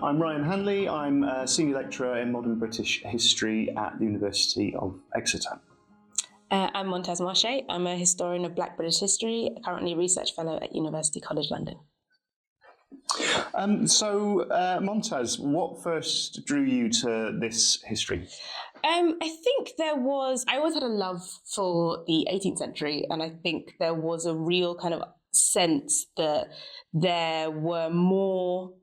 I'm Ryan Hanley. I'm a senior lecturer in modern British history at the University of Exeter. I'm Montaz Marché. I'm a historian of Black British history, currently research fellow at University College London. Montaz, what first drew you to this history? I think I always had a love for the 18th century, and I think there was a real kind of sense that there were more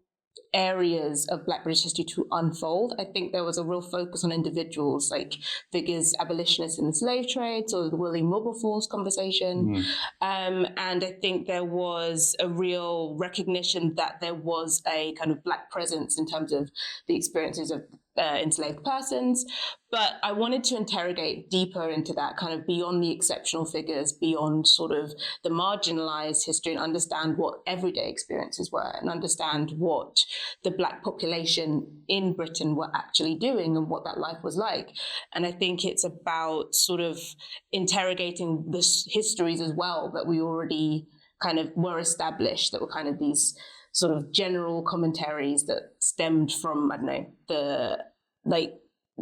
areas of Black British history to unfold. I think there was a real focus on individuals, like figures, abolitionists in the slave trade, so the William Wilberforce conversation. And I think there was a real recognition that there was a kind of Black presence in terms of the experiences of enslaved persons. But I wanted to interrogate deeper into that, kind of beyond the exceptional figures, beyond sort of the marginalized history, and understand what everyday experiences were, and understand what the Black population in Britain were actually doing and what that life was like. And I think it's about sort of interrogating the histories as well that we already kind of were established, that were kind of these sort of general commentaries that stemmed from, I don't know, the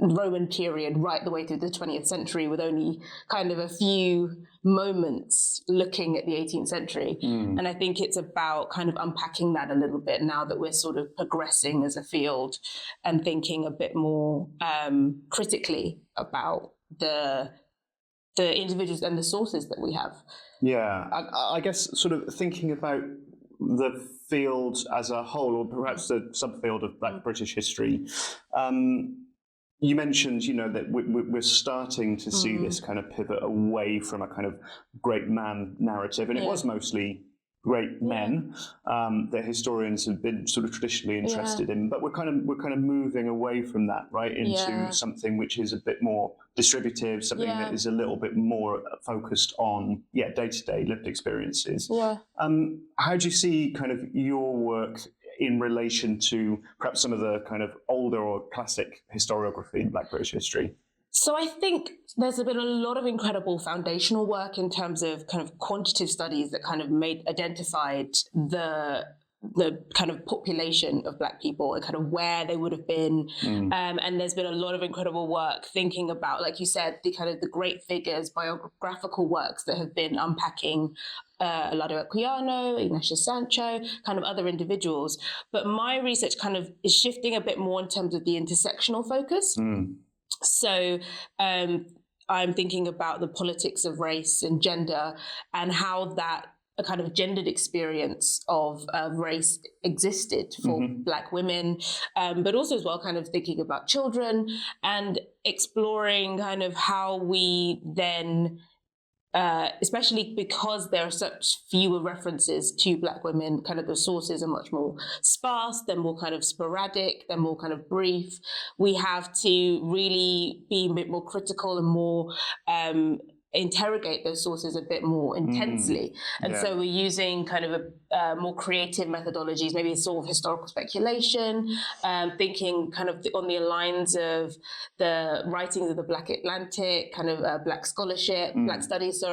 Roman period right the way through the 20th century, with only kind of a few moments looking at the 18th century. And I think it's about kind of unpacking that a little bit now that we're sort of progressing as a field and thinking a bit more critically about the individuals and the sources that we have. Yeah, I guess sort of thinking about the field as a whole, or perhaps the subfield of Black British history, you mentioned, that we're starting to see this kind of pivot away from a kind of great man narrative, and it was mostly great men that historians have been sort of traditionally interested in, but we're kind of moving away from that, right, into something which is a bit more distributive, something that is a little bit more focused on day-to-day lived experiences. How do you see kind of your work in relation to perhaps some of the kind of older or classic historiography in Black British history? So I think there's been a lot of incredible foundational work in terms of kind of quantitative studies that kind of identified the kind of population of Black people and kind of where they would have been. And there's been a lot of incredible work thinking about, like you said, the great figures, biographical works that have been unpacking Lado Equiano, Ignatius Sancho, kind of other individuals. But my research kind of is shifting a bit more in terms of the intersectional focus. So I'm thinking about the politics of race and gender, and how that a kind of gendered experience of race existed for Black women, but also as well kind of thinking about children and exploring kind of how we then, especially because there are such fewer references to Black women, kind of the sources are much more sparse, they're more kind of sporadic, they're more kind of brief. We have to really be a bit more critical and more interrogate those sources a bit more intensely. And so we're using kind of a more creative methodologies, maybe sort of historical speculation, thinking kind of on the lines of the writings of the Black Atlantic, kind of Black scholarship, Black studies,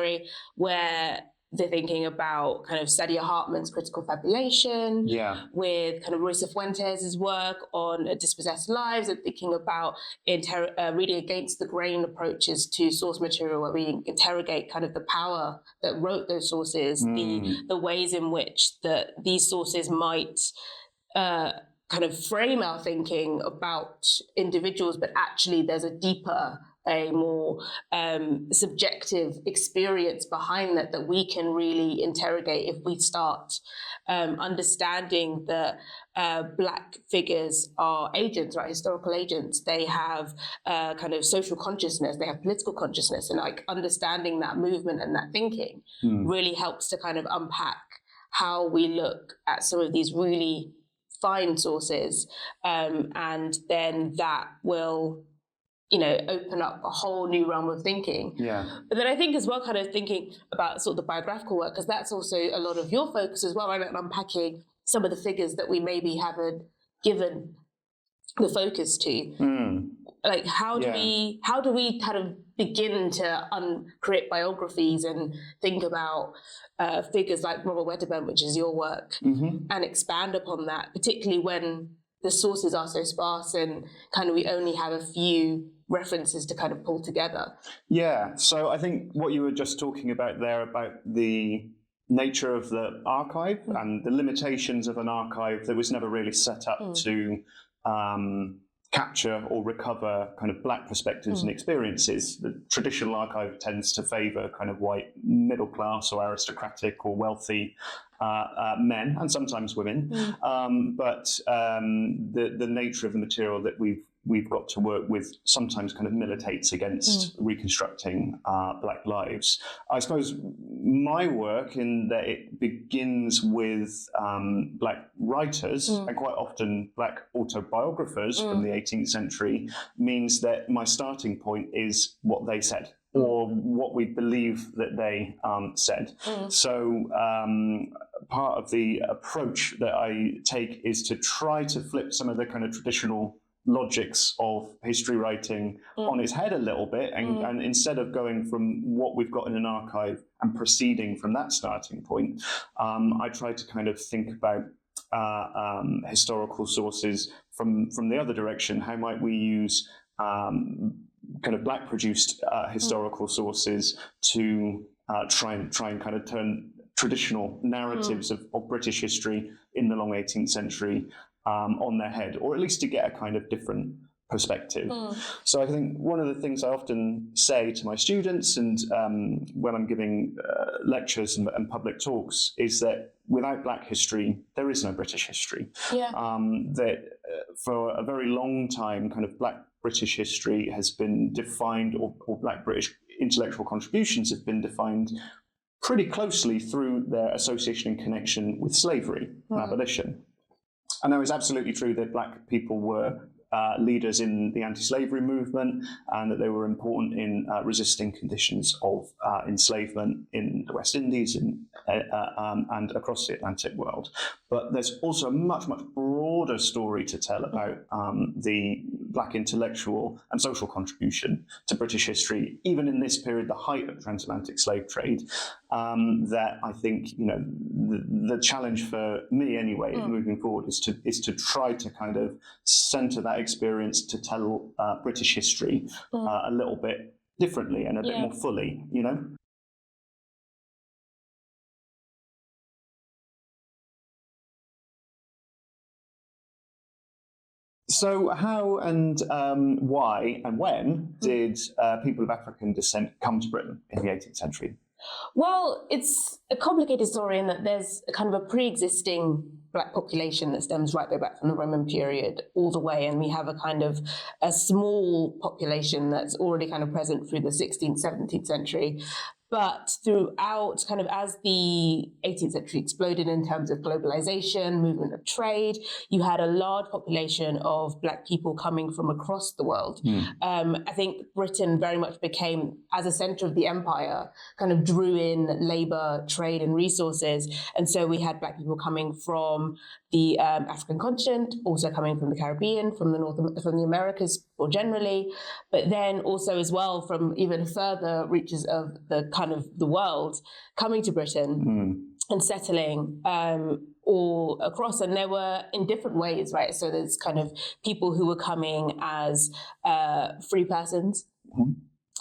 where they're thinking about kind of Saidiya Hartman's critical fabulation, with kind of Marisa Fuentes' work on dispossessed lives, and thinking about reading against the grain approaches to source material, where we interrogate kind of the power that wrote those sources, the ways in which these sources might kind of frame our thinking about individuals, but actually there's a more subjective experience behind that we can really interrogate if we start understanding that Black figures are agents, right? Historical agents. They have kind of social consciousness, they have political consciousness, and like understanding that movement and that thinking really helps to kind of unpack how we look at some of these really fine sources, and then that will open up a whole new realm of thinking. But then I think as well, kind of thinking about sort of the biographical work, because that's also a lot of your focus as well, right? And unpacking some of the figures that we maybe haven't given the focus to. Like how do we kind of begin to create biographies and think about figures like Robert Wedderburn, which is your work, and expand upon that, particularly when the sources are so sparse and kind of we only have a few references to kind of pull together. Yeah, so I think what you were just talking about there about the nature of the archive and the limitations of an archive that was never really set up to capture or recover kind of Black perspectives and experiences. The traditional archive tends to favour kind of white middle class or aristocratic or wealthy men and sometimes women, but the nature of the material that we've got to work with sometimes kind of militates against reconstructing Black lives. I suppose my work, in that it begins with Black writers and quite often Black autobiographers from the 18th century, means that my starting point is what they said, or what we believe that they said. So part of the approach that I take is to try to flip some of the kind of traditional logics of history writing on its head a little bit, and instead of going from what we've got in an archive and proceeding from that starting point, I try to kind of think about historical sources from the other direction. How might we use kind of Black produced historical sources to try and kind of turn traditional narratives of British history in the long 18th century on their head, or at least to get a kind of different perspective. So I think one of the things I often say to my students and when I'm giving lectures and public talks is that without Black history, there is no British history. That for a very long time, kind of Black British history has been defined, or Black British intellectual contributions have been defined pretty closely through their association and connection with slavery and abolition. And it was absolutely true that Black people were leaders in the anti-slavery movement, and that they were important in resisting conditions of enslavement in the West Indies and across the Atlantic world. But there's also a much, much broader story to tell about the Black intellectual and social contribution to British history, even in this period, the height of transatlantic slave trade, that I think, you know, the challenge for me anyway, moving forward, is to try to kind of centre that experience to tell British history a little bit differently and a bit more fully, you know? So how and why and when did people of African descent come to Britain in the 18th century? Well, it's a complicated story in that there's a kind of a pre-existing Black population that stems right way back from the Roman period all the way, and we have a kind of a small population that's already kind of present through the 16th, 17th century. But throughout, kind of as the 18th century exploded in terms of globalization, movement of trade, you had a large population of Black people coming from across the world. I think Britain very much became, as a center of the empire, kind of drew in labor, trade, and resources. And so we had Black people coming from the African continent, also coming from the Caribbean, from the Americas more generally, but then also as well from even further reaches of the kind of the world coming to Britain and settling all across. And there were in different ways, right? So there's kind of people who were coming as free persons,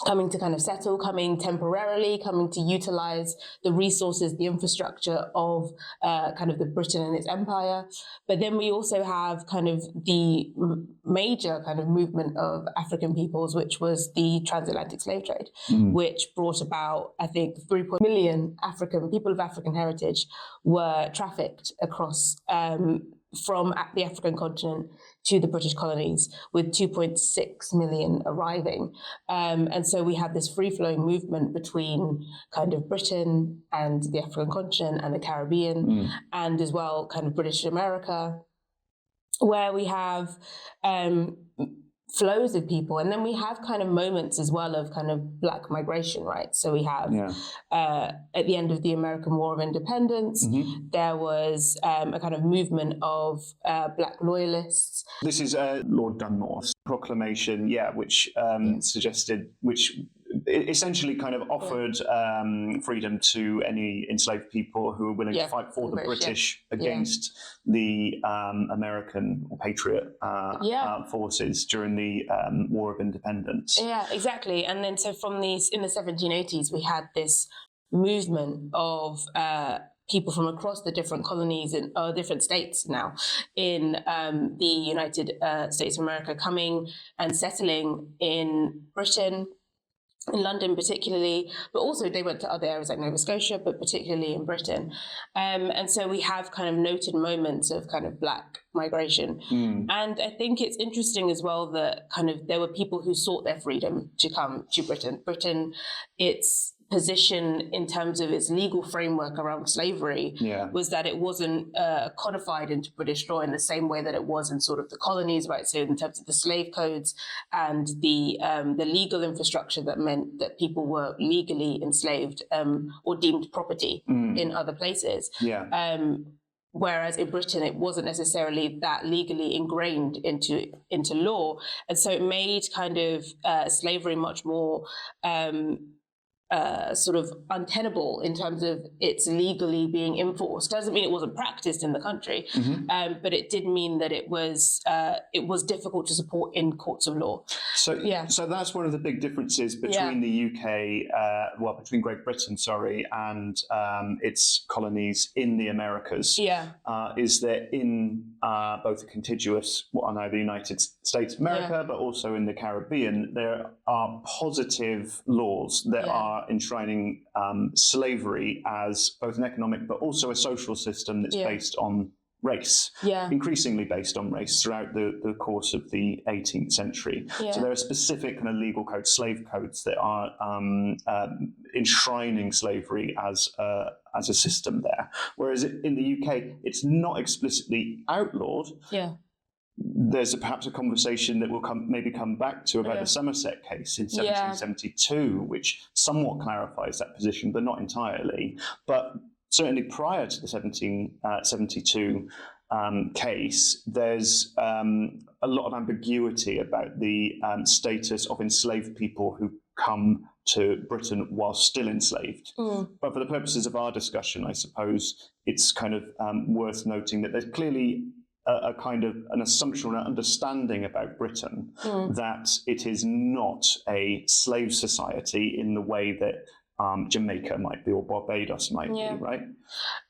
coming to kind of settle, coming temporarily, coming to utilize the resources, the infrastructure of kind of the Britain and its empire. But then we also have kind of the major kind of movement of African peoples, which was the transatlantic slave trade, which brought about, I think, 3 million African people of African heritage were trafficked across from the African continent to the British colonies, with 2.6 million arriving. And so we have this free-flowing movement between kind of Britain and the African continent and the Caribbean, and as well kind of British America, where we have flows of people. And then we have kind of moments as well of kind of Black migration, right? So we have at the end of the American War of Independence, there was a kind of movement of Black loyalists. This is Lord Dunmore's proclamation, which suggested, which essentially kind of offered freedom to any enslaved people who were willing to fight for the British against the American or Patriot forces during the War of Independence. Yeah, exactly. And then so in the 1780s, we had this movement of people from across the different colonies and different states now in the United States of America coming and settling in Britain, in London particularly, but also they went to other areas like Nova Scotia, but particularly in Britain. And so we have kind of noted moments of kind of Black migration. And I think it's interesting as well that kind of there were people who sought their freedom to come to Britain. Britain, its position in terms of its legal framework around slavery was that it wasn't codified into British law in the same way that it was in sort of the colonies, right? So in terms of the slave codes and the legal infrastructure that meant that people were legally enslaved or deemed property in other places. Whereas in Britain, it wasn't necessarily that legally ingrained into law. And so it made kind of slavery much more sort of untenable in terms of its legally being enforced. Doesn't mean it wasn't practiced in the country, but it did mean that it was difficult to support in courts of law. So that's one of the big differences between the UK, between Great Britain, and its colonies in the Americas. Is that in both the contiguous, what are now the United States of America, but also in the Caribbean, there are positive laws that are enshrining slavery as both an economic but also a social system that's based on race, increasingly based on race throughout the course of the 18th century. So there are specific kind of legal codes, slave codes, that are enshrining slavery as a system there. Whereas in the UK, it's not explicitly outlawed. There's perhaps a conversation that will maybe come back to about the Somerset case in 1772, which somewhat clarifies that position, but not entirely. But certainly prior to the 1772 case, there's a lot of ambiguity about the status of enslaved people who come to Britain while still enslaved. But for the purposes of our discussion, I suppose it's kind of worth noting that there's clearly a kind of an assumption or an understanding about Britain that it is not a slave society in the way that Jamaica might be or Barbados might be, right?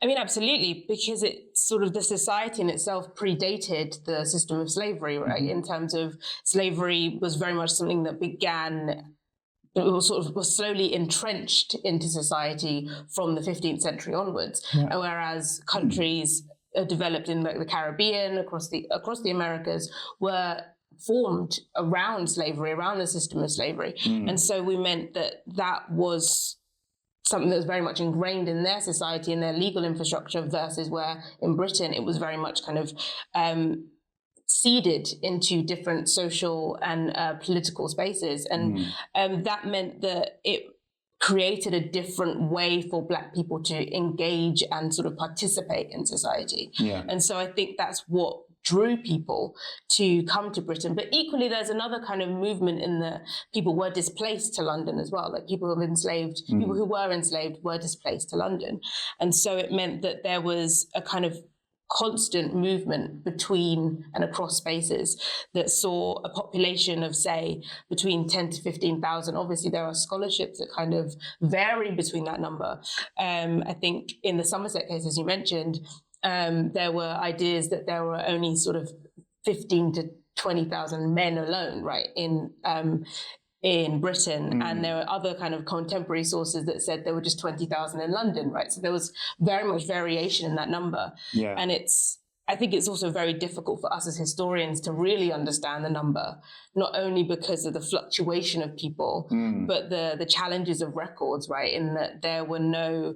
I mean, absolutely, because it sort of the society in itself predated the system of slavery, right? In terms of slavery was very much something that began. It was slowly entrenched into society from the 15th century onwards, whereas countries developed in the Caribbean, across the Americas, were formed around slavery, around the system of slavery. And so we meant that was something that was very much ingrained in their society and their legal infrastructure, versus where in Britain it was very much kind of seeded into different social and political spaces. And that meant that it created a different way for Black people to engage and sort of participate in society. And so I think that's what drew people to come to Britain. But equally, there's another kind of movement in the people were displaced to London as well. Like people who were enslaved, people who were enslaved were displaced to London. And so it meant that there was a kind of constant movement between and across spaces that saw a population of, say, between 10 to 15,000. Obviously, there are scholarships that kind of vary between that number. I think in the Somerset case, as you mentioned, there were ideas that there were only sort of 15 to 20,000 men alone, right, in Britain, and there were other kind of contemporary sources that said there were just 20,000 in London, right? So there was very much variation in that number. And I think it's also very difficult for us as historians to really understand the number, not only because of the fluctuation of people, but the challenges of records, right? In that there were no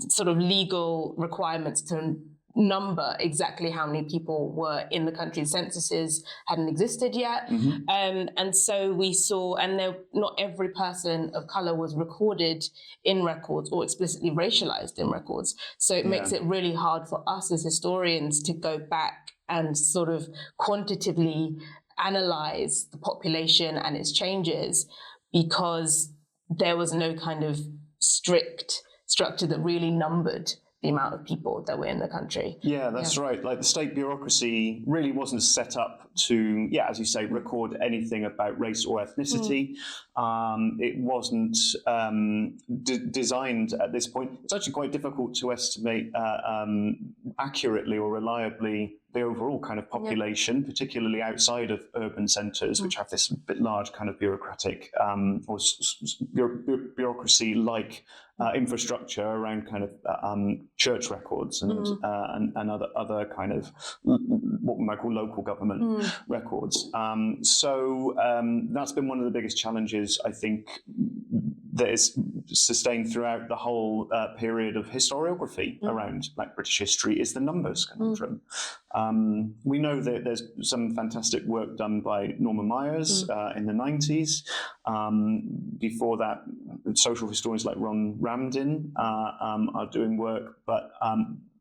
sort of legal requirements to number exactly how many people were in the country. Censuses hadn't existed yet. And so we saw, and not every person of color was recorded in records or explicitly racialized in records. So it makes it really hard for us as historians to go back and sort of quantitatively analyze the population and its changes, because there was no kind of strict structure that really numbered the amount of people that were in the country. Yeah, that's right. Like the state bureaucracy really wasn't set up to, as you say, record anything about race or ethnicity. It wasn't designed at this point. It's actually quite difficult to estimate accurately or reliably the overall kind of population, particularly outside of urban centres, which have this bit large kind of bureaucratic or bureaucracy-like infrastructure around kind of church records and other kind of what we might call local government records. So that's been one of the biggest challenges, I think, that is sustained throughout the whole period of historiography around Black British history is the numbers conundrum. We know that there's some fantastic work done by Norma Myers in the 90s. Before that, social historians like Ron Ramdin are doing work, but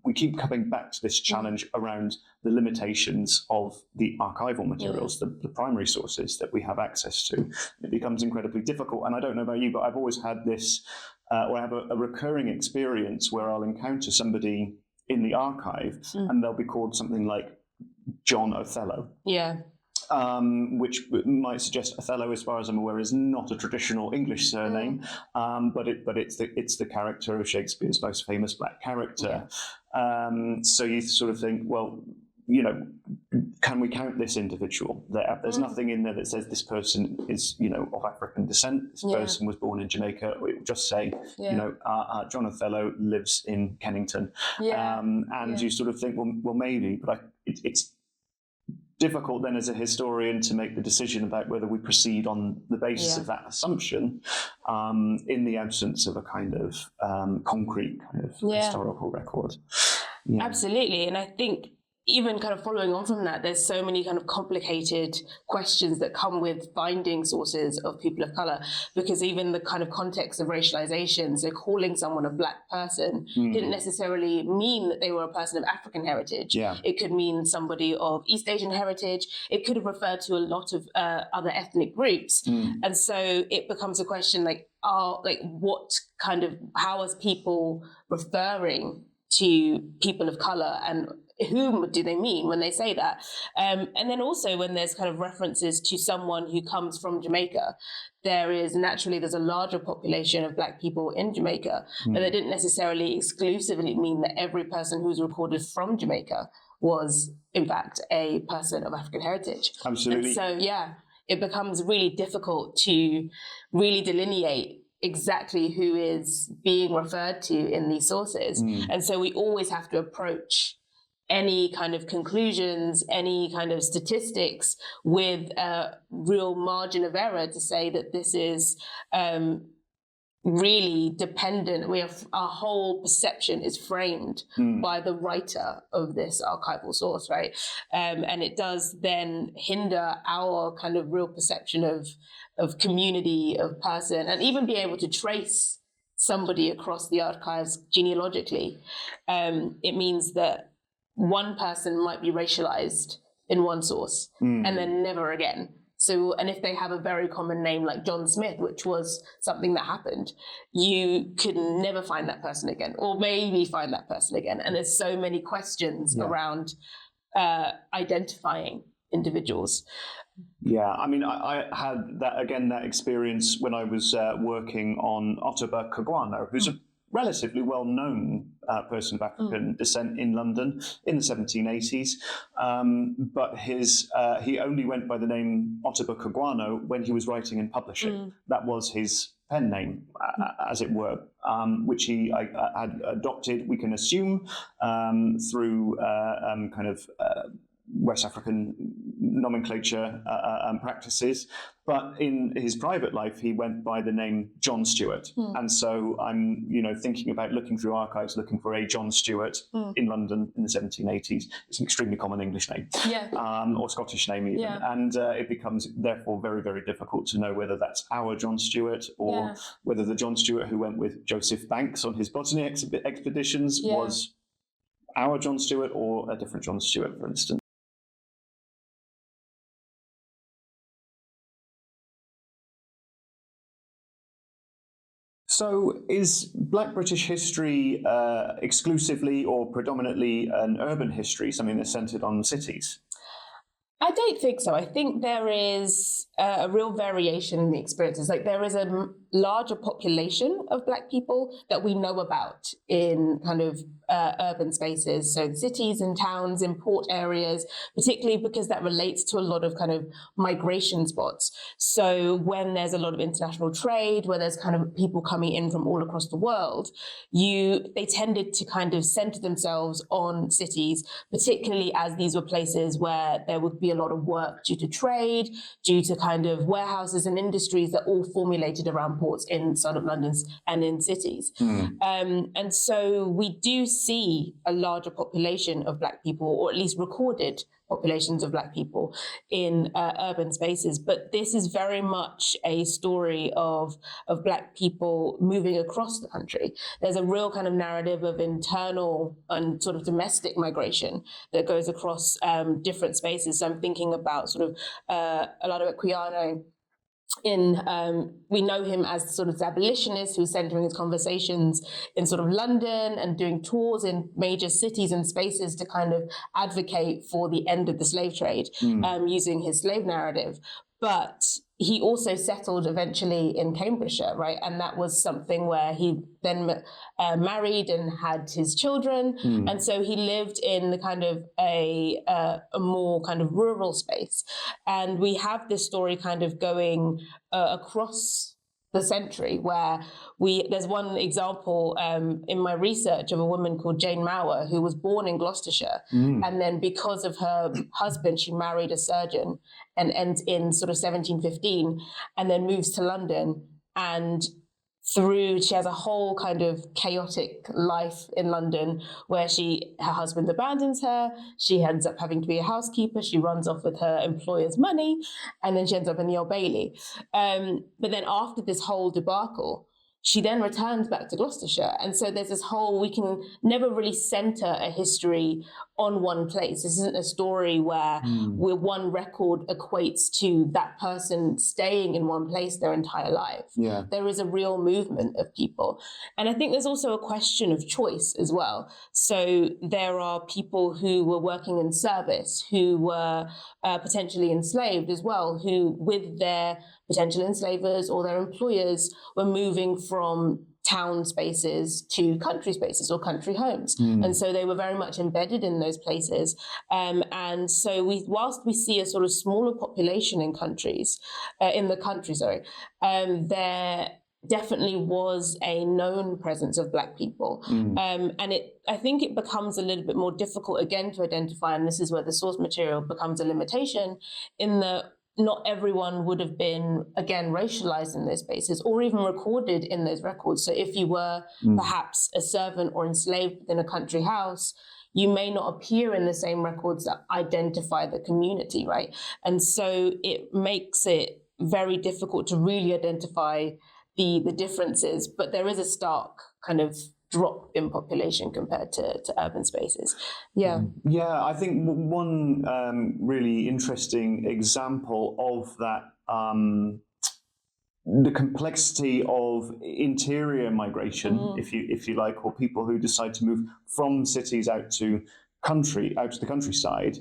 we keep coming back to this challenge around the limitations of the archival materials, the primary sources that we have access to. It becomes incredibly difficult. And I don't know about you, but I've always had this, or I have a recurring experience where I'll encounter somebody in the archive and they'll be called something like John Othello. Yeah. Which might suggest Othello, as far as I'm aware, is not a traditional English surname, but it's the character of Shakespeare's most famous black character. So you sort of think, well, you know, can we count this individual? There's nothing in there that says this person is, you know, of African descent. This person was born in Jamaica. It would just say, you know, John Othello lives in Kennington, and you sort of think, well, maybe, but it's difficult then as a historian to make the decision about whether we proceed on the basis of that assumption in the absence of a kind of concrete kind of historical record. Yeah. Absolutely. And I think even kind of following on from that, there's so many kind of complicated questions that come with finding sources of people of color, because even the kind of context of racialization, so calling someone a black person didn't necessarily mean that they were a person of African heritage. It could mean somebody of East Asian heritage. It could have referred to a lot of other ethnic groups. And so it becomes a question like, what kind of, how is people referring to people of color, and whom do they mean when they say that? And then also when there's kind of references to someone who comes from Jamaica, there's a larger population of black people in Jamaica, but that didn't necessarily exclusively mean that every person who's recorded from Jamaica was in fact a person of African heritage. Absolutely. And so it becomes really difficult to really delineate exactly who is being referred to in these sources. And so we always have to approach any kind of conclusions, any kind of statistics with a real margin of error to say that this is really dependent. Our whole perception is framed by the writer of this archival source, right? And it does then hinder our kind of real perception of community, of person, and even be able to trace somebody across the archives genealogically. It means that one person might be racialized in one source and then never again. So, and if they have a very common name like John Smith, which was something that happened, you could never find that person again, or maybe find that person again. And there's so many questions around identifying individuals. Yeah, I mean, I had that experience when I was working on Ottobah Kagwana, who's a relatively well-known person of African descent in London in the 1780s. But he only went by the name Ottobah Kagwana when he was writing and publishing. That was his pen name, as it were, which he had adopted, we can assume, through kind of West African nomenclature practices. But in his private life, he went by the name John Stewart. And so I'm, thinking about looking through archives, looking for a John Stewart in London in the 1780s. It's an extremely common English name, or Scottish name even. And it becomes, therefore, very, very difficult to know whether that's our John Stewart or whether the John Stewart who went with Joseph Banks on his botany expeditions was our John Stewart or a different John Stewart, for instance. So is Black British history exclusively or predominantly an urban history, something that's centred on cities? I don't think so. I think there is a real variation in the experiences. Like there is a larger population of Black people that we know about in kind of urban spaces, so cities and towns, in port areas, particularly because that relates to a lot of kind of migration spots. So when there's a lot of international trade, where there's kind of people coming in from all across the world, they tended to kind of center themselves on cities, particularly as these were places where there would be a lot of work due to trade, due to kind of warehouses and industries that all formulated around ports in sort of London and in cities. And so we do see a larger population of Black people, or at least recorded populations of Black people in urban spaces. But this is very much a story of Black people moving across the country. There's a real kind of narrative of internal and sort of domestic migration that goes across different spaces. So I'm thinking about sort of Olado Equiano. We know him as sort of the abolitionist who's centering his conversations in sort of London and doing tours in major cities and spaces to kind of advocate for the end of the slave trade, using his slave narrative. But he also settled eventually in Cambridgeshire, right? And that was something where he then married and had his children. And so he lived in the kind of a more kind of rural space. And we have this story kind of going across the century, where there's one example in my research of a woman called Jane Mower, who was born in Gloucestershire, and then because of her husband, she married a surgeon and ends in sort of 1715, and then moves to London, and she has a whole kind of chaotic life in London where her husband abandons her, she ends up having to be a housekeeper, she runs off with her employer's money, and then she ends up in the Old Bailey. But then after this whole debacle, she then returns back to Gloucestershire. And so there's this whole, we can never really center a history on one place. This isn't a story where one record equates to that person staying in one place their entire life. Yeah. There is a real movement of people. And I think there's also a question of choice as well. So there are people who were working in service, who were potentially enslaved as well, who with their potential enslavers or their employers were moving from town spaces to country spaces or country homes. And so they were very much embedded in those places. And so whilst we see a sort of smaller population in the country, there definitely was a known presence of Black people. And I think it becomes a little bit more difficult again to identify, and this is where the source material becomes a limitation, in that not everyone would have been, again, racialized in those spaces or even recorded in those records. So if you were perhaps a servant or enslaved within a country house, you may not appear in the same records that identify the community, right? And so it makes it very difficult to really identify the differences, but there is a stark kind of drop in population compared to urban spaces. Yeah, I think one really interesting example of that, the complexity of interior migration, if you like, or people who decide to move from cities out to the countryside,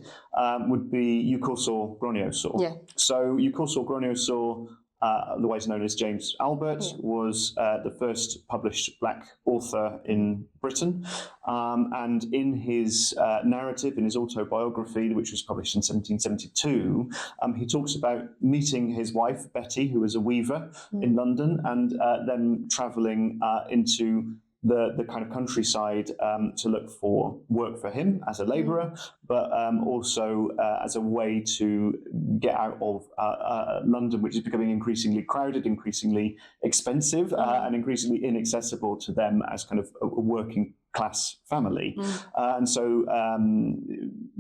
would be Ukorsor Groniosor. Yeah. So Ukorsor Groniosor, otherwise known as James Albert, was the first published Black author in Britain. And in his narrative, in his autobiography, which was published in 1772, he talks about meeting his wife, Betty, who was a weaver in London, and then travelling into the kind of countryside to look for work for him as a labourer, but also as a way to get out of London, which is becoming increasingly crowded, increasingly expensive, and increasingly inaccessible to them as kind of a working class family. And so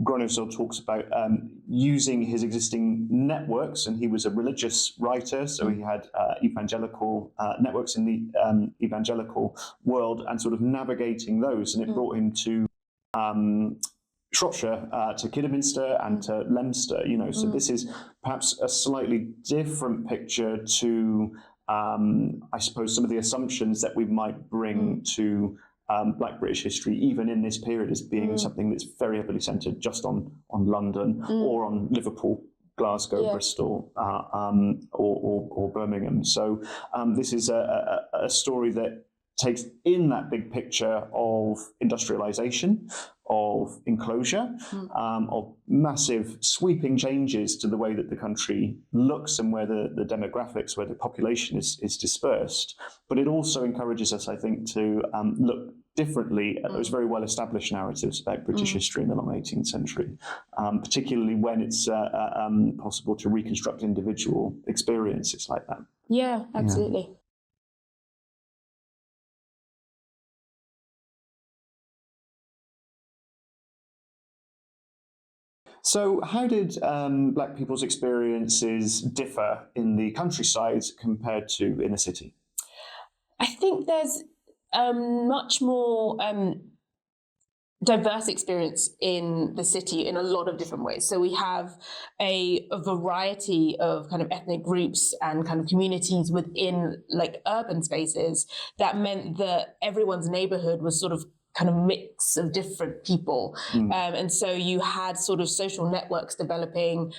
Groniosor talks about using his existing networks, and he was a religious writer, so he had evangelical networks in the evangelical world, and sort of navigating those, and it brought him to Shropshire, to Kidderminster and to Leominster, so this is perhaps a slightly different picture to I suppose, some of the assumptions that we might bring to Black British history, even in this period, as being something that's very heavily centred just on London or on Liverpool, Glasgow, Bristol, or Birmingham. So this is a story that takes in that big picture of industrialisation, of enclosure, of massive sweeping changes to the way that the country looks and where the demographics, where the population is dispersed. But it also encourages us, I think, to look differently at those very well-established narratives about British history in the long 18th century, particularly when it's possible to reconstruct individual experiences like that. Yeah, absolutely. Yeah. So how did Black people's experiences differ in the countryside compared to in a city? I think there's much more diverse experience in the city in a lot of different ways. So we have a variety of kind of ethnic groups and kind of communities within like urban spaces that meant that everyone's neighborhood was sort of kind of mix of different people. And so you had sort of social networks developing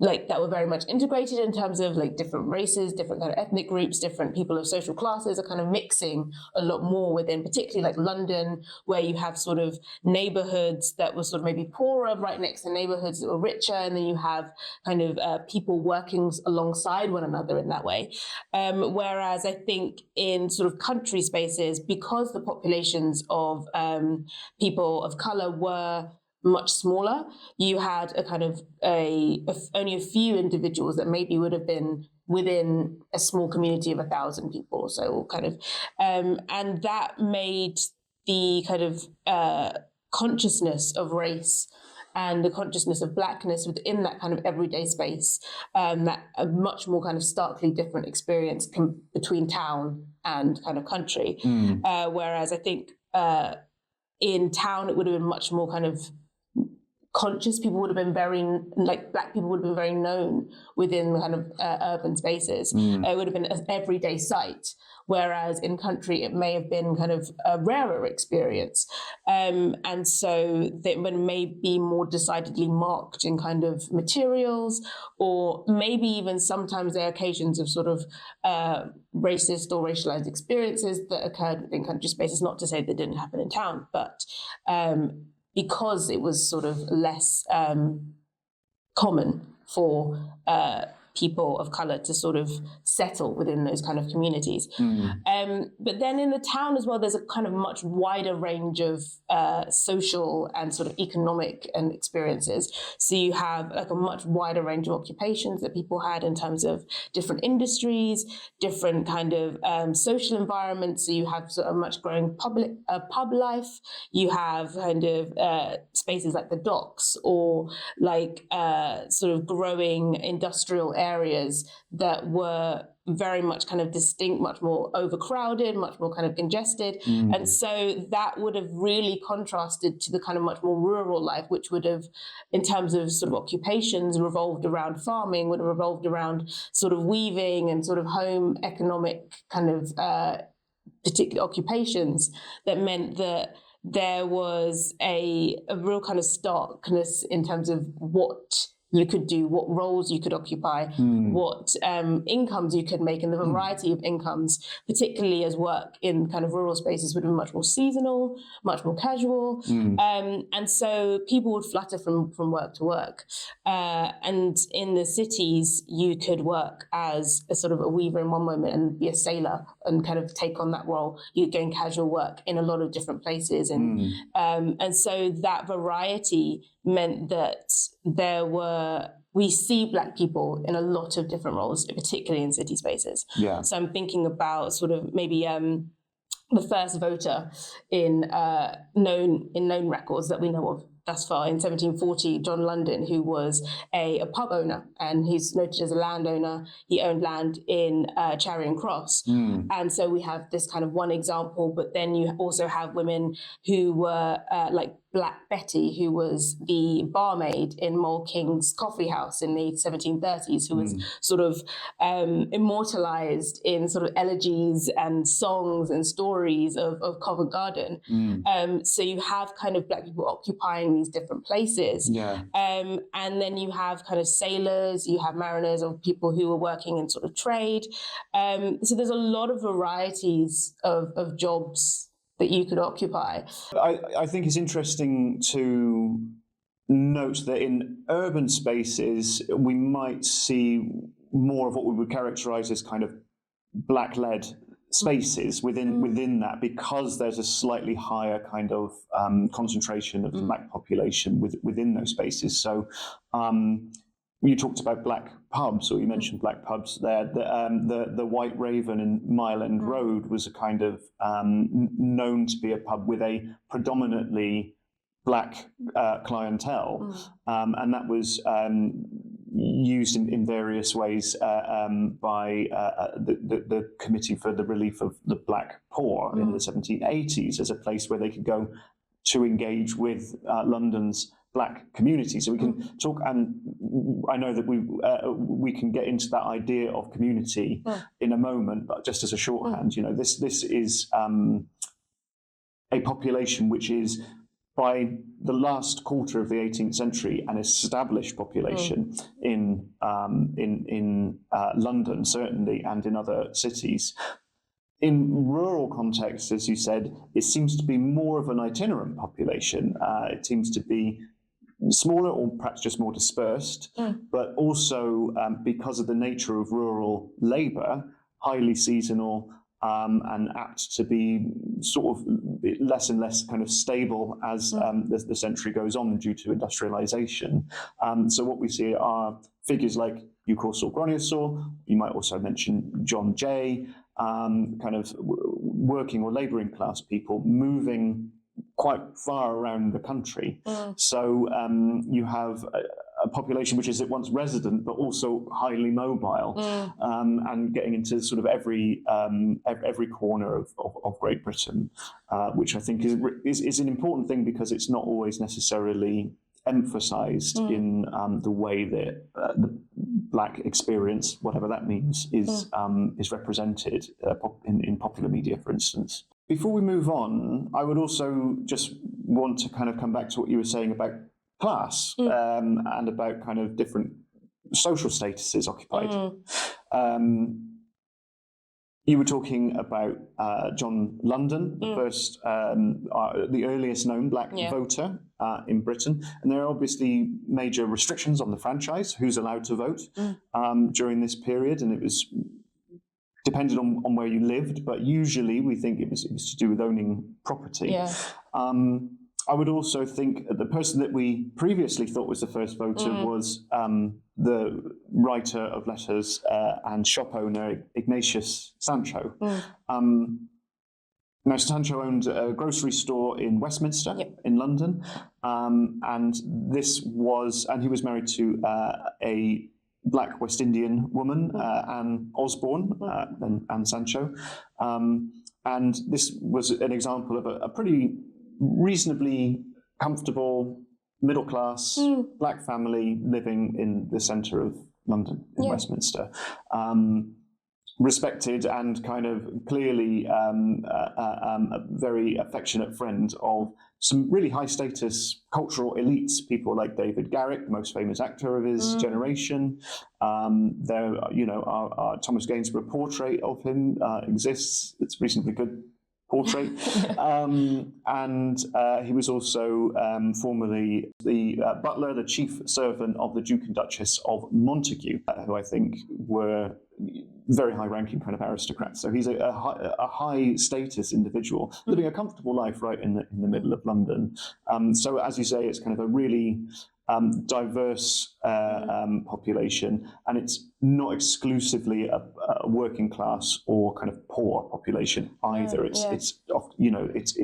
like that were very much integrated in terms of like different races, different kind of ethnic groups, different people of social classes are kind of mixing a lot more within, particularly like London, where you have sort of neighborhoods that were sort of maybe poorer right next to neighborhoods that were richer. And then you have kind of people working alongside one another in that way. Whereas I think in sort of country spaces, because the populations of people of color were much smaller, you had a kind of only a few individuals that maybe would have been within a small community of 1,000 people. So kind of, and that made the kind of consciousness of race and the consciousness of Blackness within that kind of everyday space, that a much more kind of starkly different experience between town and kind of country. Whereas I think in town, it would have been much more kind of conscious. People would have been very, like Black people would have been very known within kind of urban spaces. It would have been an everyday sight. Whereas in country, it may have been kind of a rarer experience. And so they may be more decidedly marked in kind of materials, or maybe even sometimes there are occasions of sort of racist or racialized experiences that occurred within country spaces, not to say they didn't happen in town, but because it was sort of less common for people of color to sort of settle within those kind of communities. But then in the town as well, there's a kind of much wider range of social and sort of economic and experiences. So you have like a much wider range of occupations that people had in terms of different industries, different kind of social environments. So you have sort of much growing pub life. You have kind of spaces like the docks, or like sort of growing industrial areas that were very much kind of distinct, much more overcrowded, much more kind of congested. And so that would have really contrasted to the kind of much more rural life, which would have, in terms of sort of occupations, revolved around farming, would have revolved around sort of weaving and sort of home economic kind of particular occupations that meant that there was a real kind of starkness in terms of what you could do, what roles you could occupy, what incomes you could make, and the variety of incomes, particularly as work in kind of rural spaces would be much more seasonal, much more casual. And so people would flutter from work to work. And in the cities, you could work as a sort of a weaver in one moment and be a sailor and kind of take on that role. You'd go in casual work in a lot of different places. And so that variety meant that we see Black people in a lot of different roles, particularly in city spaces. So I'm thinking about sort of maybe the first voter in known records that we know of thus far. In 1740, John London, who was a pub owner, and he's noted as a landowner. He owned land in Charing Cross. And so we have this kind of one example, but then you also have women who were like Black Betty, who was the barmaid in Moll King's coffee house in the 1730s, who was sort of immortalized in sort of elegies and songs and stories of Covent Garden. So you have kind of Black people occupying these different places. And then you have kind of sailors, you have mariners, or people who are working in sort of trade. So there's a lot of varieties of jobs that you could occupy. I think it's interesting to note that in urban spaces, we might see more of what we would characterize as kind of Black-led spaces within that, because there's a slightly higher kind of concentration of the Black population within those spaces. So you talked about Black pubs, or you mentioned Black pubs there. The White Raven in Mile End Road was a kind of known to be a pub with a predominantly Black clientele, and that was used in various ways by the Committee for the Relief of the Black Poor in the 1780s as a place where they could go to engage with London's Black community. So we can talk, and I know that we can get into that idea of community in a moment, but just as a shorthand, this is a population which is, by the last quarter of the 18th century, an established population in London, certainly, and in other cities. In rural contexts, as you said, it seems to be more of an itinerant population. It seems to be smaller, or perhaps just more dispersed, but also because of the nature of rural labour, highly seasonal, and apt to be sort of less and less kind of stable as the century goes on due to industrialisation. So what we see are figures like Eucorsor Groniosor. You might also mention John Jay, kind of working or labouring class people moving quite far around the country. So you have a population which is at once resident but also highly mobile, and getting into sort of every corner of Great Britain, which I think is an important thing, because it's not always necessarily emphasised in the way that the Black experience, whatever that means, is represented in popular media, for instance. Before we move on, I would also just want to kind of come back to what you were saying about class, and about kind of different social statuses occupied. You were talking about John London, the first, the earliest known Black voter in Britain. And there are obviously major restrictions on the franchise, who's allowed to vote during this period. And it was depended on where you lived, but usually we think it was to do with owning property. I would also think the person that we previously thought was the first voter was the writer of letters and shop owner Ignatius Sancho. Now, Sancho owned a grocery store in Westminster in London, and he was married to a Black West Indian woman, Anne Osborne, Anne Sancho, and this was an example of a pretty reasonably comfortable, middle-class Black family living in the centre of London, in Westminster. Respected and kind of clearly a very affectionate friend of some really high-status cultural elites, people like David Garrick, the most famous actor of his generation. There, our Thomas Gainsborough portrait of him exists. It's a reasonably good portrait. And he was also formerly the butler, the chief servant of the Duke and Duchess of Montague, who I think were very high-ranking kind of aristocrats. So he's a high-status individual living a comfortable life right in the middle of London. So as you say, it's kind of a really diverse population, and it's not exclusively a working class or kind of poor population either. It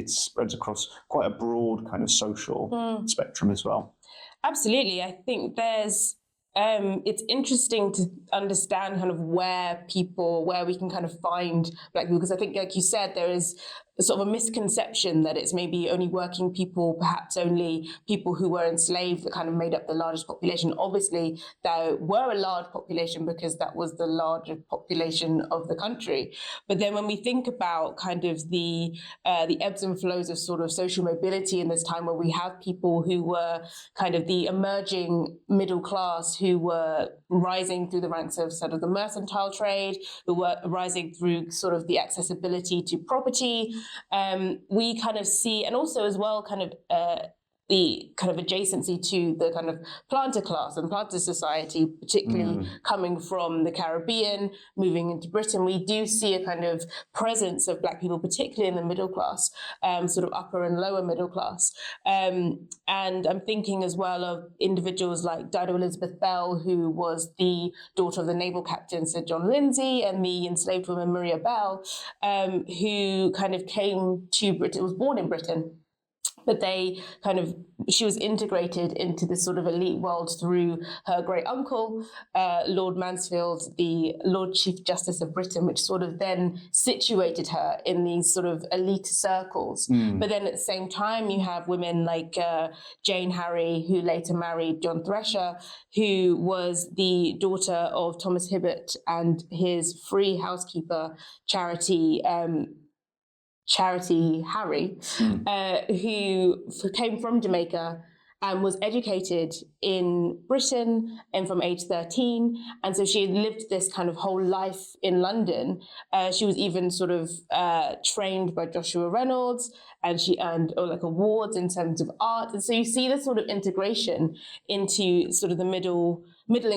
spreads across quite a broad kind of social spectrum as well. Absolutely, I think there's. It's interesting to understand kind of where we can kind of find Black people, because I think, like you said, there is sort of a misconception that it's maybe only working people, perhaps only people who were enslaved that kind of made up the largest population. Obviously, there were a large population because that was the largest population of the country. But then when we think about kind of the ebbs and flows of sort of social mobility in this time where we have people who were kind of the emerging middle class who were rising through the ranks of sort of the mercantile trade, who were rising through sort of the accessibility to property, we kind of see, and also as well kind of the kind of adjacency to the kind of planter class and planter society, particularly coming from the Caribbean, moving into Britain, we do see a kind of presence of Black people, particularly in the middle class, sort of upper and lower middle class. And I'm thinking as well of individuals like Dido Elizabeth Bell, who was the daughter of the naval captain Sir John Lindsay, and the enslaved woman Maria Bell, who kind of came to Britain, was born in Britain, but she was integrated into this sort of elite world through her great uncle, Lord Mansfield, the Lord Chief Justice of Britain, which sort of then situated her in these sort of elite circles. But then at the same time, you have women like Jane Harry, who later married John Thresher, who was the daughter of Thomas Hibbert and his free housekeeper, Charity Harry, who came from Jamaica and was educated in Britain and from age 13. And so she had lived this kind of whole life in London. She was even sort of trained by Joshua Reynolds, and she earned like awards in terms of art. And so you see this sort of integration into sort of the middle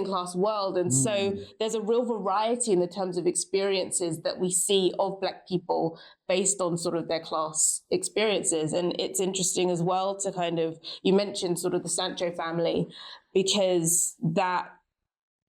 class world. And so there's a real variety in the terms of experiences that we see of Black people based on sort of their class experiences. And it's interesting as well to kind of, you mentioned sort of the Sancho family, because that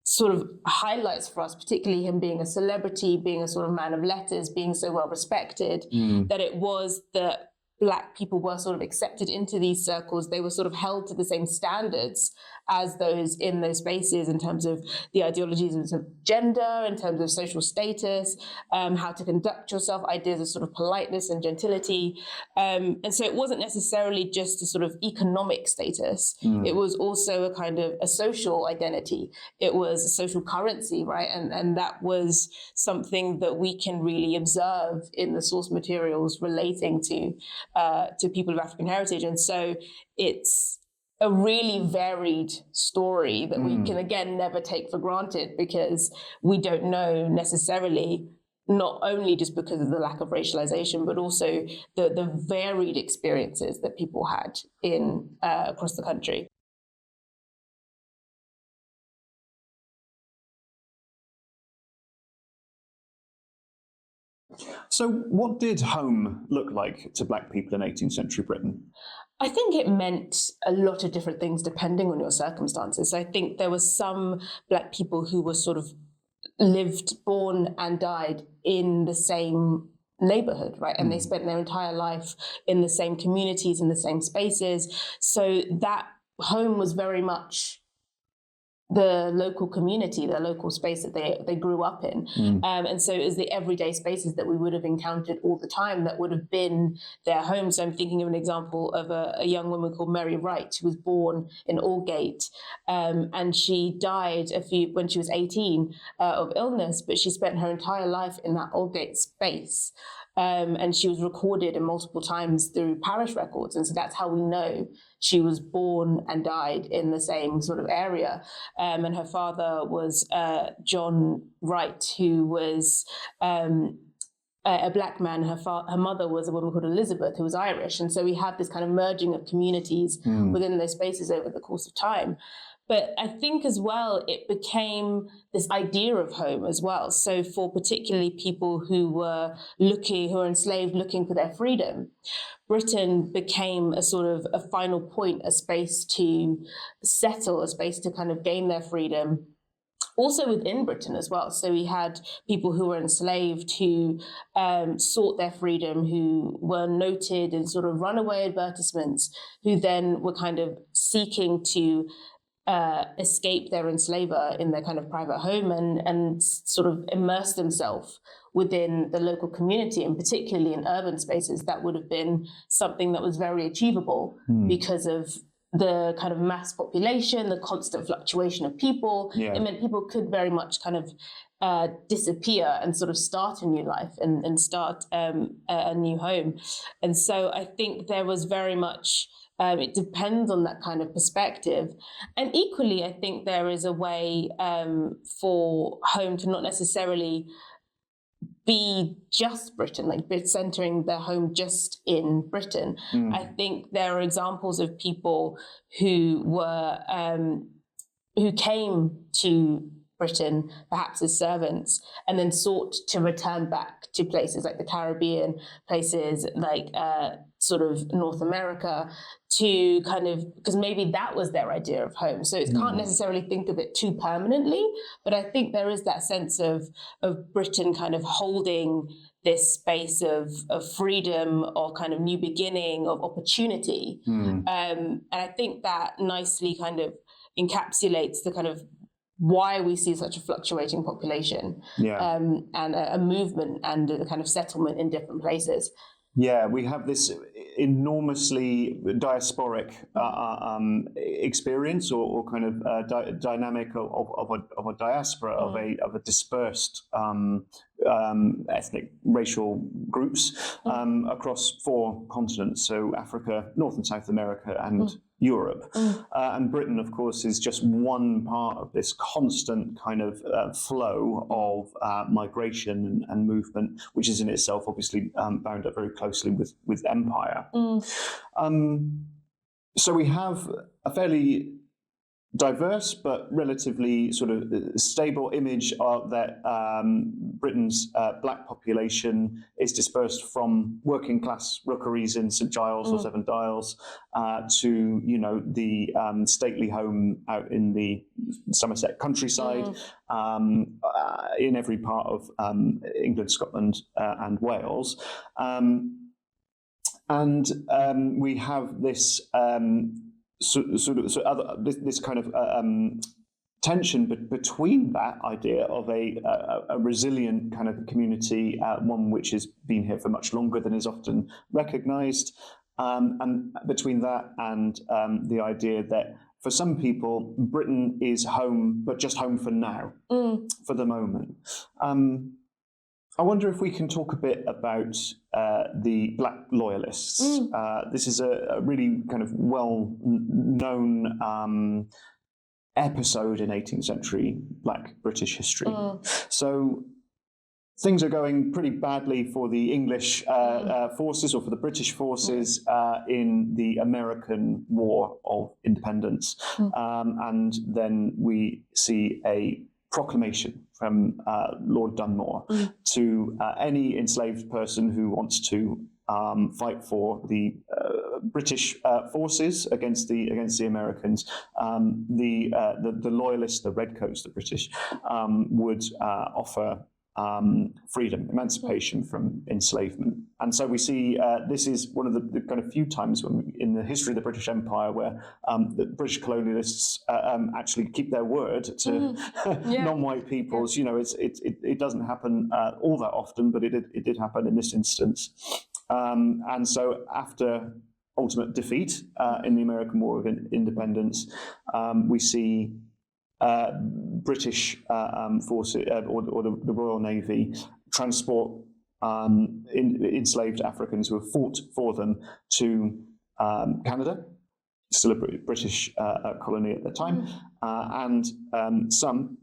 sort of highlights for us, particularly him being a celebrity, being a sort of man of letters, being so well respected, that it was that Black people were sort of accepted into these circles. They were sort of held to the same standards as those in those spaces in terms of the ideologies of gender, in terms of social status, how to conduct yourself, ideas of sort of politeness and gentility. And so it wasn't necessarily just a sort of economic status. It was also a kind of a social identity. It was a social currency, right? And that was something that we can really observe in the source materials relating to people of African heritage. And so it's a really varied story that we can, again, never take for granted, because we don't know necessarily, not only just because of the lack of racialization, but also the varied experiences that people had in across the country. So what did home look like to Black people in 18th century Britain? I think it meant a lot of different things depending on your circumstances. I think there were some Black people who were sort of born and died in the same neighborhood, right? And they spent their entire life in the same communities, in the same spaces. So that home was very much the local community, the local space that they grew up in. And so it was the everyday spaces that we would have encountered all the time that would have been their home. So I'm thinking of an example of a young woman called Mary Wright, who was born in Aldgate, and she died when she was 18 of illness, but she spent her entire life in that Aldgate space. And she was recorded in multiple times through parish records. And so that's how we know she was born and died in the same sort of area. And her father was John Wright, who was a Black man. Her mother was a woman called Elizabeth, who was Irish. And so we have this kind of merging of communities within those spaces over the course of time. But I think as well, it became this idea of home as well. So for particularly people who were enslaved, looking for their freedom, Britain became a sort of a final point, a space to settle, a space to kind of gain their freedom. Also within Britain as well. So we had people who were enslaved who sought their freedom, who were noted in sort of runaway advertisements, who then were kind of seeking to escape their enslaver in their kind of private home and sort of immerse themselves within the local community, and particularly in urban spaces, that would have been something that was very achievable because of the kind of mass population, the constant fluctuation of people. It meant people could very much kind of disappear and sort of start a new life and start a new home. And so I think there was very much, it depends on that kind of perspective. And equally, I think there is a way for home to not necessarily be just Britain, like centering their home just in Britain. I think there are examples of people who were who came to Britain perhaps as servants and then sought to return back to places like the Caribbean, places like sort of North America, to kind of, because maybe that was their idea of home. So it can't necessarily think of it too permanently, but I think there is that sense of Britain kind of holding this space of freedom, or kind of new beginning, of opportunity. And I think that nicely kind of encapsulates the kind of why we see such a fluctuating population, and a movement and a kind of settlement in different places. Yeah, we have this enormously diasporic experience, or kind of dynamic of a diaspora, of a dispersed ethnic, racial groups across 4 continents, so Africa, North and South America, and Europe. And Britain, of course, is just one part of this constant kind of flow of migration and movement, which is in itself obviously bound up very closely with empire. So we have a fairly diverse but relatively sort of stable image of that Britain's black population is dispersed from working class rookeries in St Giles or Seven Dials to, you know, the stately home out in the Somerset countryside, in every part of England, Scotland, and Wales. And we have this this kind of tension between that idea of a resilient kind of community, one which has been here for much longer than is often recognised, and between that and the idea that for some people Britain is home, but just home for now, for the moment. I wonder if we can talk a bit about the Black Loyalists. This is a really kind of well-known episode in 18th century Black British history. So things are going pretty badly for the English forces, or for the British forces, in the American War of Independence. And then we see a proclamation from Lord Dunmore to any enslaved person who wants to fight for the British forces against the Americans. The loyalists, the redcoats, the British, would offer freedom, emancipation from enslavement. And so we see this is one of the kind of few times in the history of the British Empire where the British colonialists actually keep their word to non-white peoples. You know, it doesn't happen all that often, but it did happen in this instance. And so after ultimate defeat in the American War of Independence, we see British forces, or the Royal Navy, transport enslaved Africans who have fought for them to Canada, still a British colony at the time, and some,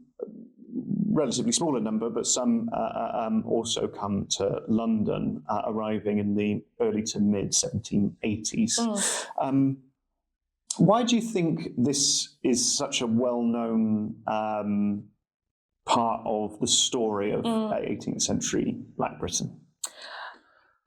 relatively smaller number, but some also come to London, arriving in the early to mid 1780s. Why do you think this is such a well-known part of the story of 18th century Black Britain?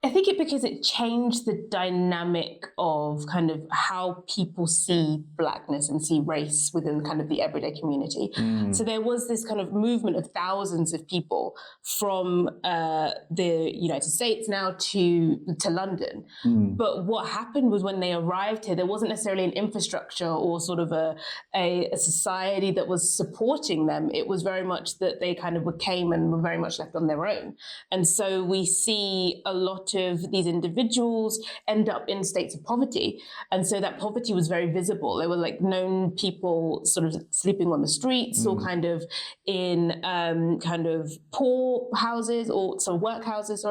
I think because it changed the dynamic of kind of how people see Blackness and see race within kind of the everyday community. So there was this kind of movement of thousands of people from the United States now to London. But what happened was when they arrived here, there wasn't necessarily an infrastructure or sort of a society that was supporting them. It was very much that they kind of came and were very much left on their own. And so we see a lot of these individuals end up in states of poverty. And so that poverty was very visible. There were like known people sort of sleeping on the streets or kind of in kind of poor houses or some workhouses,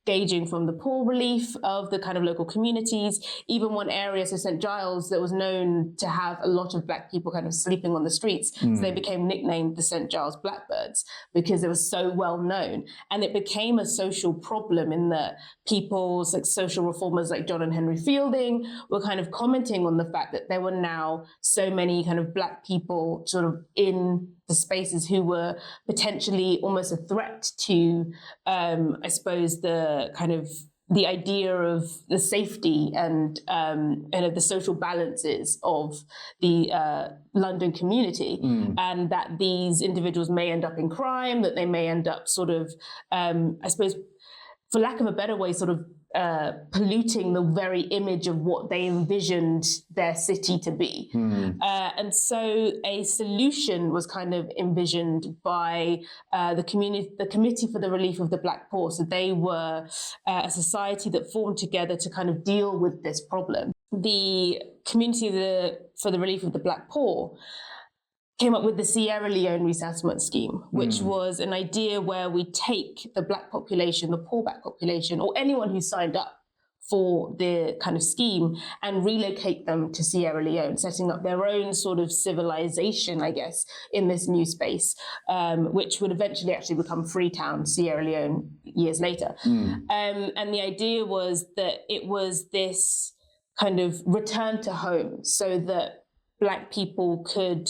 gauging from the poor relief of the kind of local communities. Even one area, so St. Giles, that was known to have a lot of Black people kind of sleeping on the streets. So they became nicknamed the St. Giles Blackbirds because they were so well known. And it became a social problem in that people's like social reformers like John and Henry Fielding were kind of commenting on the fact that there were now so many kind of Black people sort of in the spaces who were potentially almost a threat to, I suppose, the kind of the idea of the safety and of the social balances of the London community, and that these individuals may end up in crime, that they may end up sort of, I suppose, for lack of a better way, sort of polluting the very image of what they envisioned their city to be. And so a solution was kind of envisioned by the Committee for the Relief of the Black Poor. So they were a society that formed together to kind of deal with this problem. The Community for the Relief of the Black Poor came up with the Sierra Leone resettlement scheme, which was an idea where we take the Black population, the poor Black population, or anyone who signed up for the kind of scheme and relocate them to Sierra Leone, setting up their own sort of civilization, I guess, in this new space, which would eventually actually become Freetown, Sierra Leone, years later. And the idea was that it was this kind of return to home so that Black people could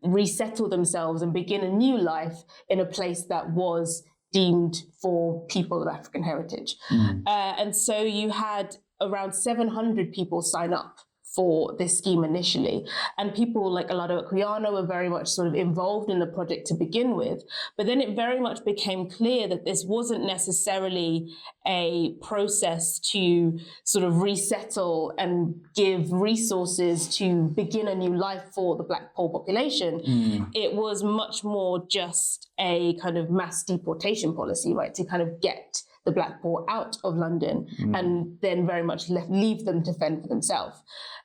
resettle themselves and begin a new life in a place that was deemed for people of African heritage. And so you had around 700 people sign up for this scheme initially. And people like Olado Equiano were very much sort of involved in the project to begin with. But then it very much became clear that this wasn't necessarily a process to sort of resettle and give resources to begin a new life for the Black poor population. It was much more just a kind of mass deportation policy, right, to kind of get the Black poor out of London and then very much leave them to fend for themselves.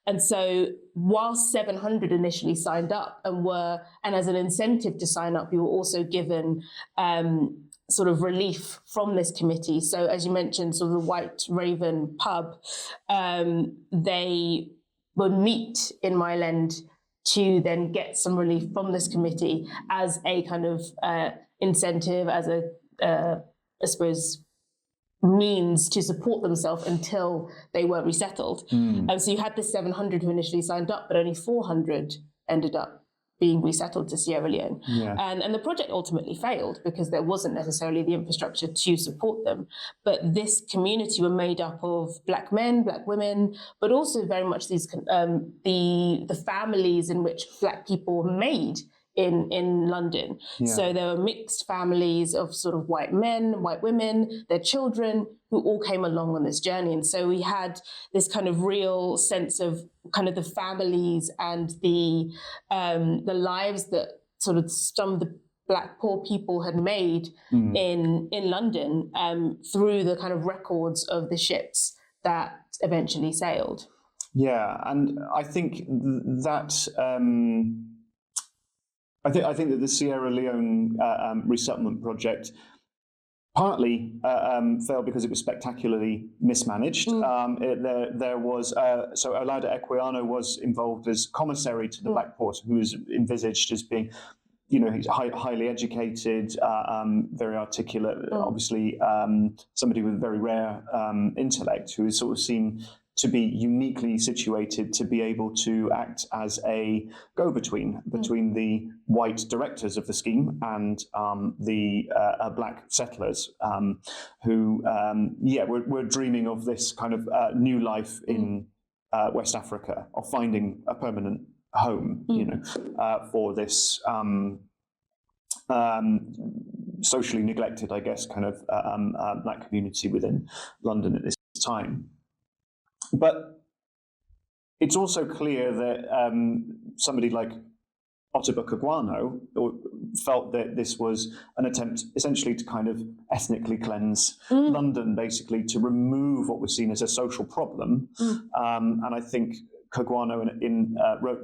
And so whilst 700 initially signed up and as an incentive to sign up, you were also given sort of relief from this committee. So as you mentioned, sort of the White Raven pub, they would meet in Mile End to then get some relief from this committee as a kind of incentive, as a, I suppose, means to support themselves until they were resettled. So you had the 700 who initially signed up, but only 400 ended up being resettled to Sierra Leone. And the project ultimately failed because there wasn't necessarily the infrastructure to support them. But this community were made up of Black men, Black women, but also very much these the families in which Black people were made in London. So there were mixed families of sort of white men, white women, their children, who all came along on this journey. And so we had this kind of real sense of kind of the families and the lives that sort of some of the Black poor people had made in London through the kind of records of the ships that eventually sailed. Yeah, and I think that I think that the Sierra Leone resettlement project partly failed because it was spectacularly mismanaged. There was so Olado Equiano was involved as commissary to the Black Port, who was envisaged as being, you know, he's highly educated, very articulate, obviously somebody with very rare intellect, who is sort of seen to be uniquely situated to be able to act as a go-between between the white directors of the scheme and the black settlers who were dreaming of this kind of new life in West Africa, of finding a permanent home, for this socially neglected, I guess, kind of black community within London at this time. But it's also clear that somebody like Ottobah Kugwano felt that this was an attempt essentially to kind of ethnically cleanse London, basically to remove what was seen as a social problem. And I think Kugwano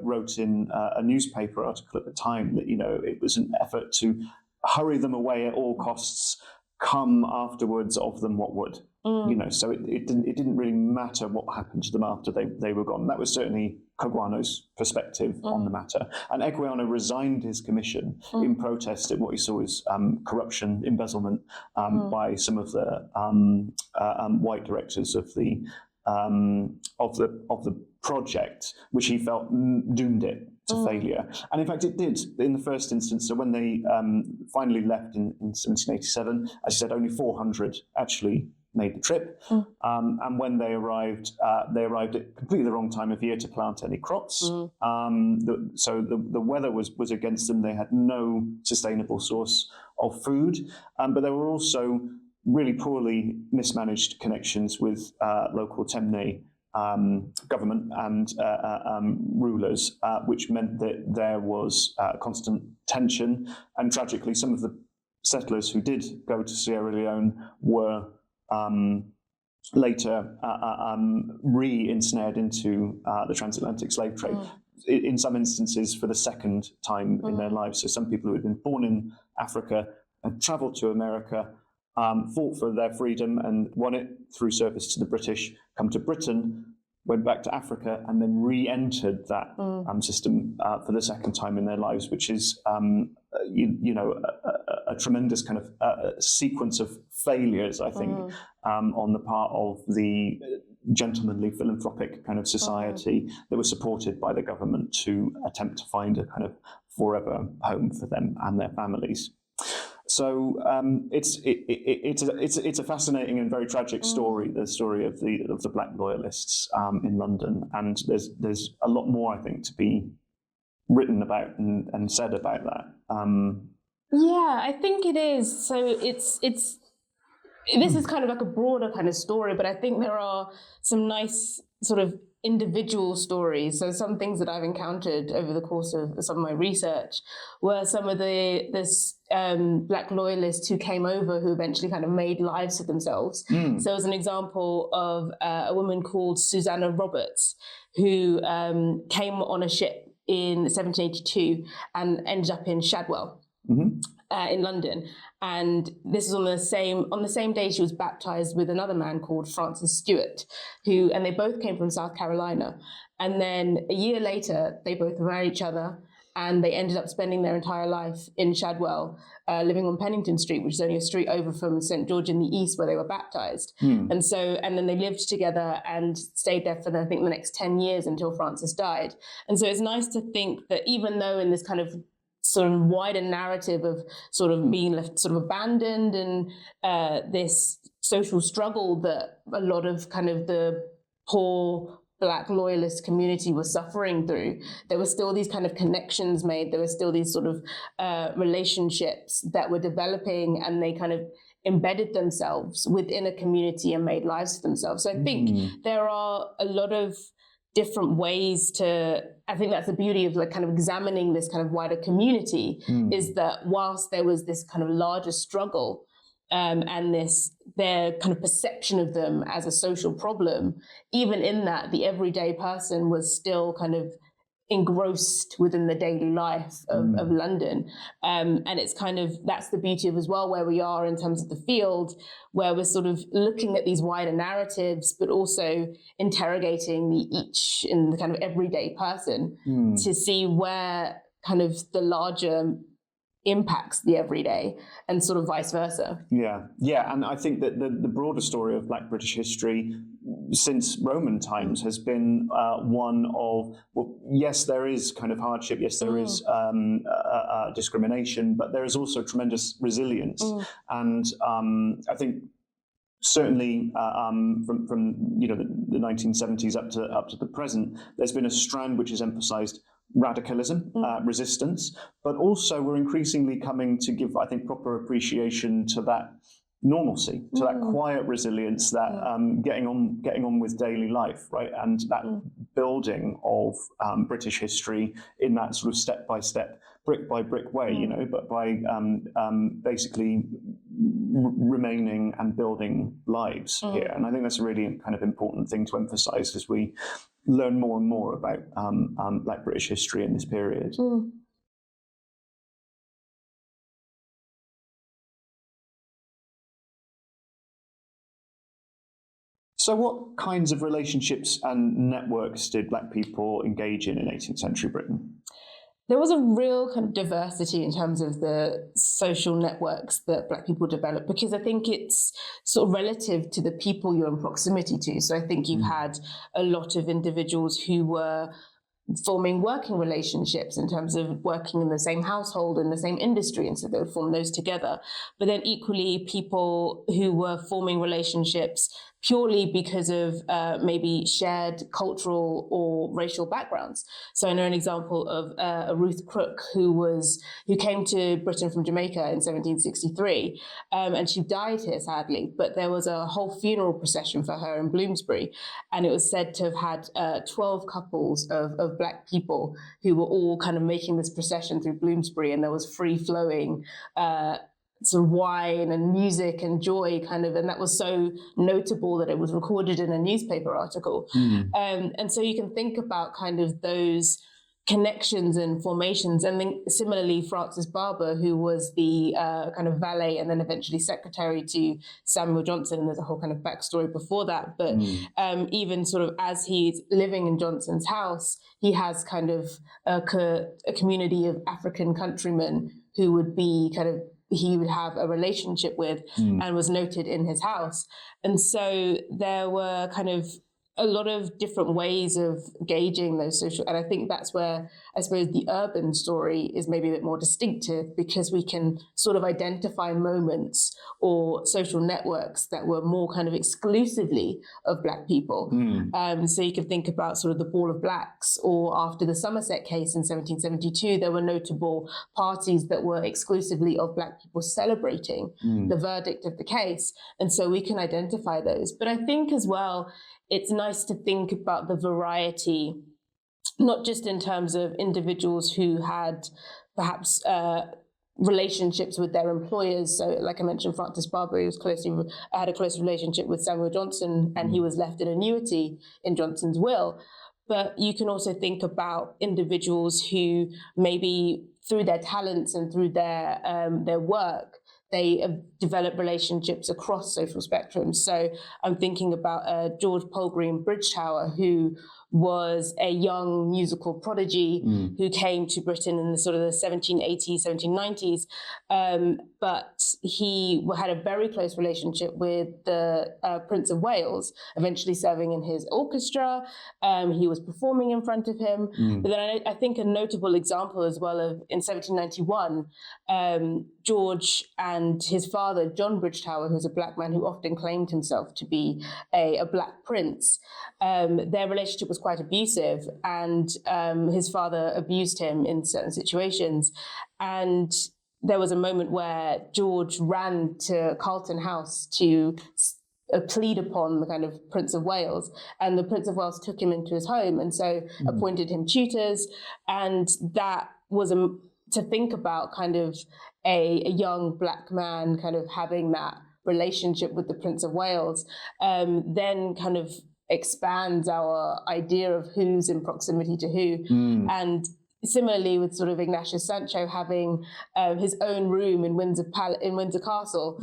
wrote in a newspaper article at the time that, it was an effort to hurry them away at all costs, come afterwards of them what would. So it didn't really matter what happened to them after they were gone. That was certainly Kugwano's perspective on the matter. And Egweano resigned his commission in protest at what he saw as corruption, embezzlement by some of the white directors of the project, which he felt doomed it to failure. And in fact, it did in the first instance. So when they finally left in 1787, as you said, only 400 actually made the trip. And when they arrived at completely the wrong time of year to plant any crops. So the weather was against them. They had no sustainable source of food, but there were also really poorly mismanaged connections with local Temne government and rulers, which meant that there was constant tension. And tragically, some of the settlers who did go to Sierra Leone were later re-ensnared into the transatlantic slave trade, in some instances for the second time in their lives. So some people who had been born in Africa had travelled to America, fought for their freedom and won it through service to the British, come to Britain, went back to Africa, and then re-entered that system for the second time in their lives, which is a tremendous kind of sequence of failures, I think, on the part of the gentlemanly philanthropic kind of society that was supported by the government to attempt to find a kind of forever home for them and their families. So it's a fascinating and very tragic story, the story of the Black Loyalists in London, and there's a lot more, I think, to be written about and said about that. Yeah, I think it is. So this is kind of like a broader kind of story, but I think there are some nice sort of individual stories. So some things that I've encountered over the course of some of my research were some of this Black loyalists who came over who eventually kind of made lives for themselves. So as an example of a woman called Susanna Roberts, who came on a ship in 1782 and ended up in Shadwell. In London, and this is on the same day she was baptized with another man called Francis Stewart, and they both came from South Carolina. And then a year later, they both married each other, and they ended up spending their entire life in Shadwell, living on Pennington Street, which is only a street over from St. George in the East, where they were baptized. And then they lived together and stayed there for, I think, the next 10 years until Francis died. And so it's nice to think that even though in this kind of sort of wider narrative of sort of being left sort of abandoned and this social struggle that a lot of kind of the poor Black loyalist community was suffering through, there were still these kind of connections made, there were still these sort of relationships that were developing, and they kind of embedded themselves within a community and made lives for themselves. So I think there are a lot of different ways I think that's the beauty of like kind of examining this kind of wider community, is that whilst there was this kind of larger struggle and their kind of perception of them as a social problem, even in that, the everyday person was still kind of engrossed within the daily life of London. And it's kind of, that's the beauty of as well where we are in terms of the field, where we're sort of looking at these wider narratives, but also interrogating each in the kind of everyday person to see where kind of the larger impacts the everyday, and sort of vice versa. Yeah, and I think that the broader story of Black British history since Roman times has been one of, well, yes, there is kind of hardship, yes, there is discrimination, but there is also tremendous resilience. And I think certainly from the 1970s up to the present, there's been a strand which has emphasized radicalism, resistance, but also we're increasingly coming to give, I think, proper appreciation to that normalcy, to that quiet resilience, that getting on with daily life, right, and that building of British history in that sort of step by step, brick by brick way, but by basically remaining and building lives here. And I think that's a really kind of important thing to emphasise as we learn more and more about Black British history in this period. So what kinds of relationships and networks did Black people engage in 18th century Britain? There was a real kind of diversity in terms of the social networks that Black people developed, because I think it's sort of relative to the people you're in proximity to. So I think you've had a lot of individuals who were forming working relationships in terms of working in the same household, in the same industry, and so they would form those together. But then equally, people who were forming relationships purely because of maybe shared cultural or racial backgrounds. So I know an example of Ruth Crook, who came to Britain from Jamaica in 1763, and she died here, sadly. But there was a whole funeral procession for her in Bloomsbury, and it was said to have had 12 couples of Black people who were all kind of making this procession through Bloomsbury, and there was free-flowing sort of wine and music and joy and that was so notable that it was recorded in a newspaper article. And so you can think about kind of those connections and formations. And then similarly, Francis Barber, who was the kind of valet and then eventually secretary to Samuel Johnson, and there's a whole kind of backstory before that. But even sort of as he's living in Johnson's house, he has kind of a community of African countrymen who would be he would have a relationship with and was noted in his house. And so there were kind of a lot of different ways of gauging those social, and I think that's where I suppose the urban story is maybe a bit more distinctive, because we can sort of identify moments or social networks that were more kind of exclusively of Black people. So you can think about sort of the Ball of Blacks, or after the Somerset case in 1772, there were notable parties that were exclusively of Black people celebrating the verdict of the case. And so we can identify those. But I think as well, it's nice to think about the variety, not just in terms of individuals who had perhaps relationships with their employers. So like I mentioned, Francis Barber, he had a close relationship with Samuel Johnson, and he was left an annuity in Johnson's will. But you can also think about individuals who maybe through their talents and through their work, they have developed relationships across social spectrums. So I'm thinking about George Polgreen Bridgetower, who was a young musical prodigy who came to Britain in the sort of the 1780s, 1790s. But he had a very close relationship with the Prince of Wales, eventually serving in his orchestra. He was performing in front of him. But then I think a notable example as well of in 1791, George and his father, John Bridgetower, who's a Black man who often claimed himself to be a Black prince, their relationship was quite abusive, and his father abused him in certain situations. And there was a moment where George ran to Carlton House to plead upon the kind of Prince of Wales, and the Prince of Wales took him into his home, and so appointed him tutors. And that was to think about kind of a young Black man kind of having that relationship with the Prince of Wales, then kind of expands our idea of who's in proximity to who. And similarly with sort of Ignatius Sancho having his own room in Windsor Castle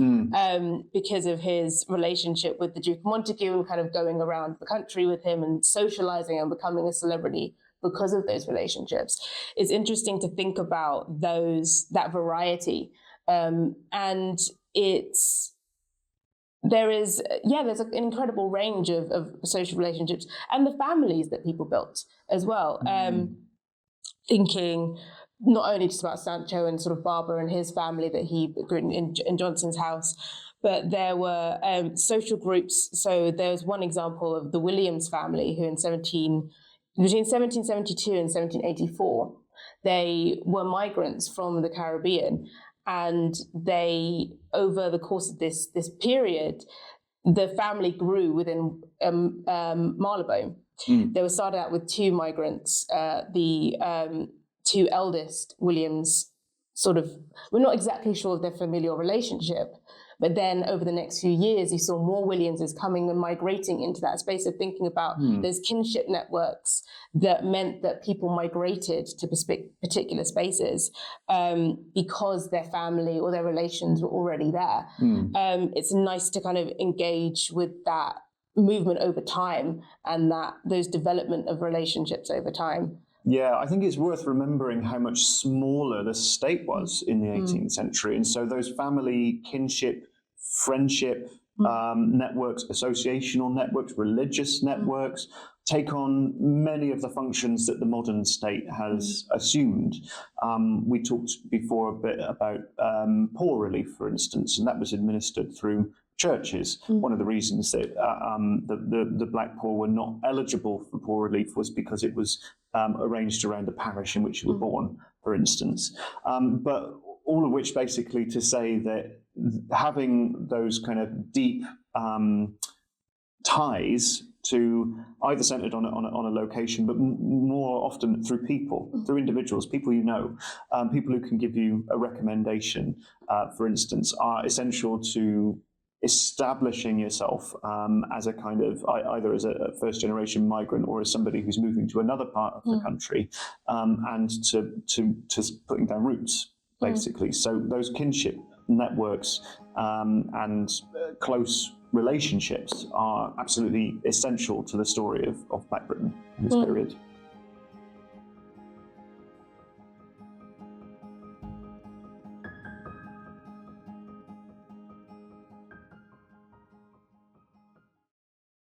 because of his relationship with the Duke of Montagu, and kind of going around the country with him and socializing and becoming a celebrity because of those relationships. It's interesting to think about that variety. And there's an incredible range of social relationships and the families that people built as well. Thinking not only just about Sancho and sort of Barber and his family that he grew in Johnson's house, but there were social groups. So there's one example of the Williams family who between 1772 and 1784, they were migrants from the Caribbean. And they, over the course of this period, the family grew within Marylebone. They were started out with 2 migrants. The 2 eldest Williams, we're not exactly sure of their familial relationship, but then over the next few years, you saw more Williamses coming and migrating into that space of thinking about those kinship networks that meant that people migrated to particular spaces because their family or their relations were already there. It's nice to kind of engage with that movement over time and those development of relationships over time. Yeah, I think it's worth remembering how much smaller the state was in the 18th century. And so those family, kinship, friendship networks, associational networks, religious networks take on many of the functions that the modern state has assumed. We talked before a bit about poor relief, for instance, and that was administered through churches. One of the reasons that the black poor were not eligible for poor relief was because it was arranged around the parish in which you were born, for instance. But all of which basically to say that having those kind of deep ties to either centered on a location, but more often through people, through individuals, people you know, people who can give you a recommendation, for instance, are essential to establishing yourself as a kind of either as a first generation migrant or as somebody who's moving to another part of the country, and to putting down roots, basically. So those kinship networks and close relationships are absolutely essential to the story of Black Britain in this period.